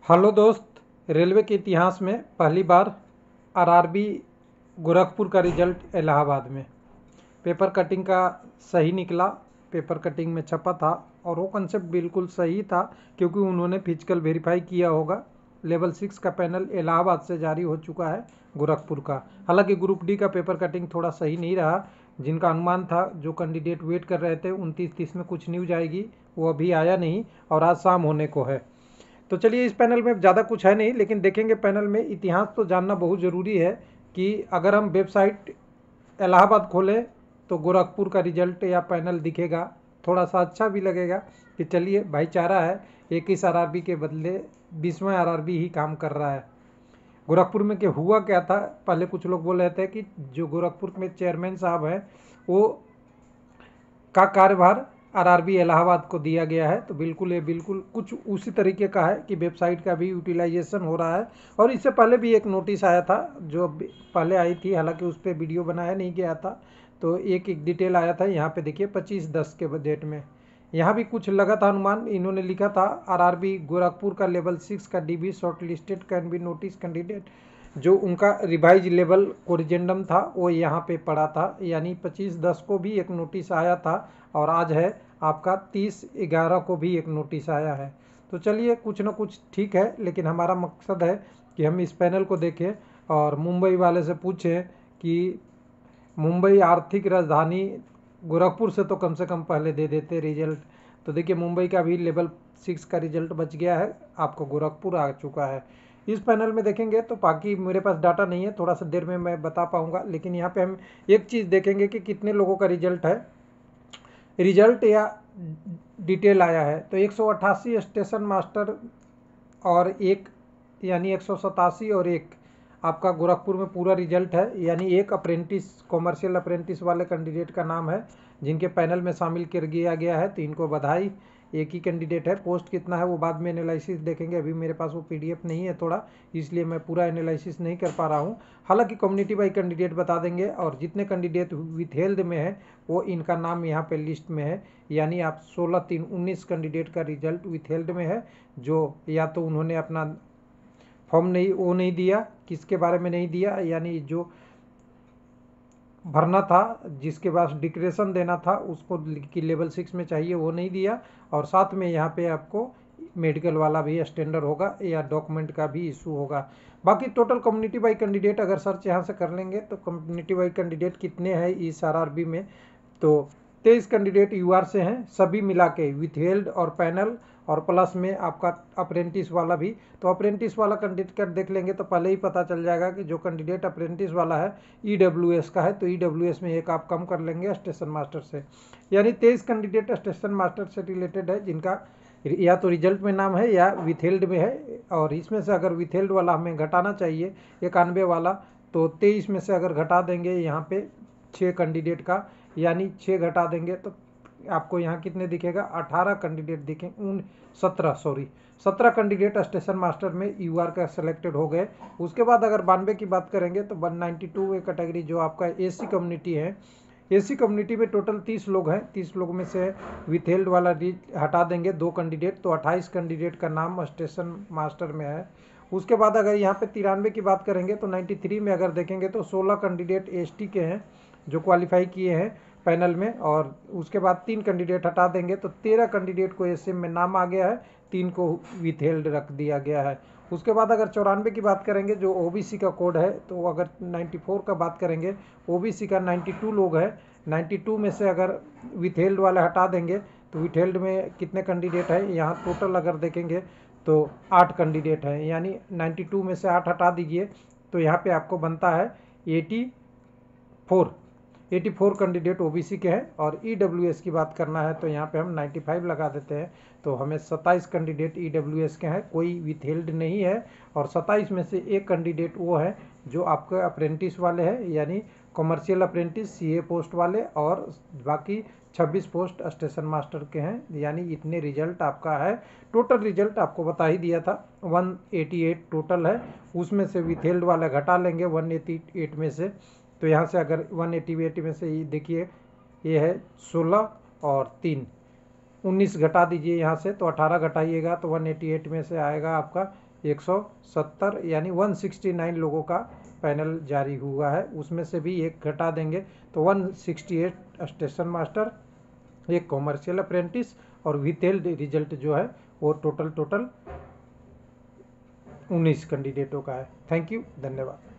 Hello दोस्त, railway के इतिहास में पहली बार आरआरबी गोरखपुर का रिजल्ट इलाहाबाद में पेपर कटिंग का सही निकला। पेपर कटिंग में छपा था और वो कंसेप्ट बिल्कुल सही था, क्योंकि उन्होंने फिजिकल वेरीफाई किया होगा। लेवल 6 का पैनल इलाहाबाद से जारी हो चुका है गोरखपुर का। हालांकि ग्रुप डी का पेपर कटिंग थोड़ा सही नहीं रहा। जिनका अनुमान था, जो कैंडिडेट वेट कर रहे थे 29-30 में कुछ न्यूज आएगी, वो अभी आया नहीं और आज शाम होने को है। तो चलिए, इस पैनल में ज़्यादा कुछ है नहीं, लेकिन देखेंगे पैनल में इतिहास तो जानना बहुत ज़रूरी है कि अगर हम वेबसाइट इलाहाबाद खोलें तो गोरखपुर का रिजल्ट या पैनल दिखेगा, थोड़ा सा अच्छा भी लगेगा कि चलिए भाईचारा है। 21 आरआरबी के बदले 20वां आरआरबी ही काम कर रहा है। गोरखपुर में क्या हुआ क्या था, पहले कुछ लोग बोल रहे थे कि जो गोरखपुर में चेयरमैन साहब हैं वो का कार्यभार आरआरबी इलाहाबाद को दिया गया है। तो बिल्कुल ये बिल्कुल कुछ उसी तरीके का है कि वेबसाइट का भी यूटिलाइजेशन हो रहा है। और इससे पहले भी एक नोटिस आया था जो पहले आई थी, हालांकि उस पर वीडियो बनाया नहीं गया था। तो एक डिटेल आया था, यहाँ पे देखिए 25/10 के डेट में यहाँ भी कुछ लगा था अनुमान। इन्होंने लिखा था आरआरबी गोरखपुर का लेवल 6 का dB short listed can be notice candidate. जो उनका रिवाइज लेवल कोरिजेंडम था वो यहाँ पे पड़ा था, यानी 25/10 को भी एक नोटिस आया था और आज है आपका 30/11 को भी एक नोटिस आया है। तो चलिए, कुछ ना कुछ ठीक है, लेकिन हमारा मकसद है कि हम इस पैनल को देखें और मुंबई वाले से पूछें कि मुंबई आर्थिक राजधानी गोरखपुर से तो कम से कम पहले दे देते रिजल्ट। तो देखिए, मुंबई का भी लेवल 6 का रिजल्ट बच गया है, आपको गोरखपुर आ चुका है। इस पैनल में देखेंगे तो बाकी मेरे पास डाटा नहीं है, थोड़ा सा देर में मैं बता पाऊंगा, लेकिन यहाँ पे हम एक चीज़ देखेंगे कि कितने लोगों का रिजल्ट है, रिजल्ट या डिटेल आया है। तो 188 स्टेशन मास्टर और एक, यानी 187 और एक आपका गोरखपुर में पूरा रिजल्ट है। यानी एक अप्रेंटिस, कॉमर्शियल अप्रेंटिस वाले कैंडिडेट का नाम है जिनके पैनल में शामिल कर दिया गया है, तो इनको बधाई। एक ही कैंडिडेट है, पोस्ट कितना है वो बाद में एनालिसिस देखेंगे। अभी मेरे पास वो पीडीएफ नहीं है थोड़ा, इसलिए मैं पूरा एनालिसिस नहीं कर पा रहा हूँ। हालांकि कम्युनिटी बाई कैंडिडेट बता देंगे, और जितने कैंडिडेट विथहेल्ड में है वो इनका नाम यहाँ पे लिस्ट में है। यानी आप 16/3/19 कैंडिडेट का रिजल्ट विथहेल्ड में है, जो या तो उन्होंने अपना फॉर्म नहीं वो नहीं दिया, किसके बारे में नहीं दिया, यानी जो भरना था, जिसके पास डिक्लेरेशन देना था उसको कि लेवल 6 में चाहिए, वो नहीं दिया। और साथ में यहाँ पे आपको मेडिकल वाला भी स्टैंडर्ड होगा या डॉक्यूमेंट का भी इशू होगा। बाकी टोटल कम्युनिटी बाई कैंडिडेट अगर सर्च यहाँ से कर लेंगे तो कम्युनिटी बाई कैंडिडेट कितने हैं इस आरआरबी में, तो 23 कैंडिडेट यूआर से हैं, सभी मिला के विथहेल्ड और पैनल और प्लस में आपका अप्रेंटिस वाला भी। तो अप्रेंटिस वाला कैंडिडेट देख लेंगे तो पहले ही पता चल जाएगा कि जो कैंडिडेट अप्रेंटिस वाला है ईडब्ल्यूएस का है, तो ईडब्ल्यूएस में एक आप कम कर लेंगे स्टेशन मास्टर से। यानी 23 कैंडिडेट स्टेशन मास्टर से रिलेटेड है, जिनका या तो रिजल्ट में नाम है या विथहेल्ड में है। और इसमें से अगर विथहेल्ड वाला हमें घटाना चाहिए 91 वाला, तो 23 में से अगर घटा देंगे यहाँ पे 6 कैंडिडेट का, यानी 6 घटा देंगे तो आपको यहाँ कितने दिखेगा, 18 कैंडिडेट दिखेंगे, 17 कैंडिडेट स्टेशन मास्टर में यूआर का सिलेक्टेड हो गए। उसके बाद अगर 92 की बात करेंगे तो 192 कैटेगरी जो आपका एसी कम्युनिटी है, एसी कम्युनिटी में टोटल 30 लोग हैं। 30 लोग में से विथहेल्ड वाला हटा देंगे 2 कैंडिडेट, तो 28 कैंडिडेट का नाम स्टेशन मास्टर में है। उसके बाद अगर यहाँ पे 93 की बात करेंगे तो 93 में अगर देखेंगे तो 16 कैंडिडेट एसटी के हैं जो क्वालिफाई किए हैं पैनल में। और उसके बाद 3 कैंडिडेट हटा देंगे तो 13 कैंडिडेट को एसएम में नाम आ गया है, 3 को विथहेल्ड रख दिया गया है। उसके बाद अगर 94 की बात करेंगे जो ओबीसी का कोड है, तो अगर 94 का बात करेंगे ओबीसी का 92 लोग हैं। 92 में से अगर विथहेल्ड वाले हटा देंगे तो विथहेल्ड में कितने कैंडिडेट हैं, यहाँ टोटल अगर देखेंगे तो 8 कैंडिडेट हैं। यानी 92 में से 8 हटा दीजिए तो यहाँ पे आपको बनता है 84 कैंडिडेट ओबीसी के हैं। और ईडब्ल्यूएस की बात करना है तो यहाँ पे हम 95 लगा देते हैं, तो हमें 27 कैंडिडेट ईडब्ल्यूएस के हैं, कोई विथहेल्ड नहीं है। और 27 में से एक कैंडिडेट वो है जो आपके अप्रेंटिस वाले हैं, यानी कॉमर्शियल अप्रेंटिस सीए पोस्ट वाले, और बाकी 26 पोस्ट स्टेशन मास्टर के हैं। यानी इतने रिजल्ट आपका है। टोटल रिजल्ट आपको बता ही दिया था, 188 टोटल है। उसमें से विथहेल्ड वाला घटा लेंगे 188 में से, तो यहाँ से अगर 188 में से देखिए ये है 16 और 3 19 घटा दीजिए यहाँ से, तो 18 घटाइएगा तो 188 में से आएगा आपका 170 यानी 169 लोगों का पैनल जारी हुआ है। उसमें से भी एक घटा देंगे तो 168 स्टेशन मास्टर, एक कॉमर्शियल अप्रेंटिस और विथेल्ड रिजल्ट जो है वो टोटल 19 कैंडिडेटों का है। थैंक यू, धन्यवाद।